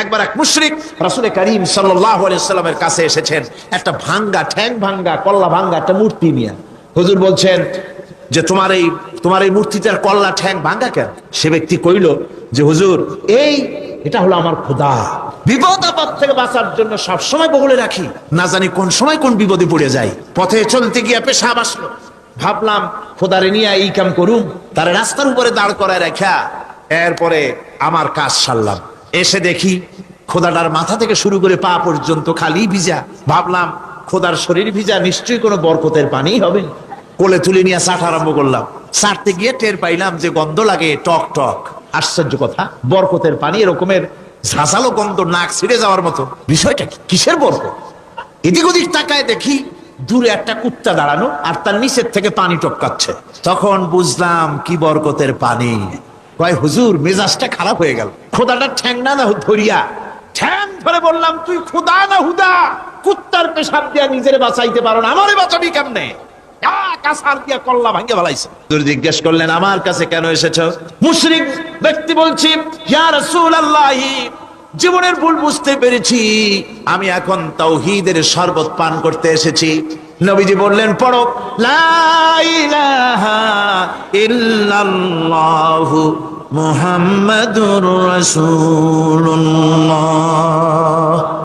একবার এক মুশরিক রাসূল করিম সাল্লাল্লাহু আলাইহি ওয়াসাল্লামের কাছে এসেছেন একটা ভাঙ্গা ঠ্যাং ভাঙ্গা কল্লা ভাঙ্গা একটা মূর্তি নিয়ে। হুজুর বলছেন যে তোমার এই মূর্তিটার কল্লা ঠ্যাং ভাঙ্গা কেন? সে ব্যক্তি কইল যে হুজুর এটা হলো আমার খোদা, বিপদ আপদ থেকে বাঁচার জন্য সবসময় বগলে রাখি, না জানি কোন সময় কোন বিপদে পড়ে যাই। পথে চলতে গিয়ে পেশাব আসলো, ভাবলাম খোদারে নিয়ে এই কাম করুম, তার রাস্তার উপরে দাঁড় করায় রাখা এরপরে আমার কাজ সারলাম। এসে দেখি খোদাটার মাথা থেকে শুরু করে পা পর্যন্ত খালি ভিজা। ভাবলাম খোদার শরীর ভিজা, নিশ্চয়ই কোনো বরকতের পানি হবে। কোলে তুলে নিয়ে চাট আরম্ভ করলাম। চাটতে গিয়ে টের পাইলাম যে গন্ধ লাগে টক টক। আশ্চর্য কথা, বরকতের পানি এরকমের ঝাঁঝালো গন্ধ, নাক ছিঁড়ে যাওয়ার মতো। বিষয়টা কি, কিসের বরকত? এদিক ওদিক তাকায় দেখি দূরে একটা কুত্তা দাঁড়ানো আর তার নিচের থেকে পানি টপকাচ্ছে। তখন বুঝলাম কি বরকতের পানি। কয় হুজুর মেজাজটা খারাপ হয়ে গেল, খোদাটা ঠ্যাং না ধরিয়া ঠ্যাং ধরে বললাম তুই খোদা না হুদা? কুত্তার পেশাব দিয়া নিজের বাঁচাইতে পারো না, আমারে বাঁচাবি কেমনে? জিজ্ঞেস করলেন আমার কাছে কেন এসেছ? মুশরিক ব্যক্তি বলছি ইয়া রাসূলুল্লাহ, জীবনের ভুল বুঝতে পেরেছি, আমি এখন তাওহীদের শরবত পান করতে এসেছি। নবীজি বললেন পড়ো লা ইলাহা ইল্লাল্লাহু মুহাম্মাদুর রাসূলুল্লাহ।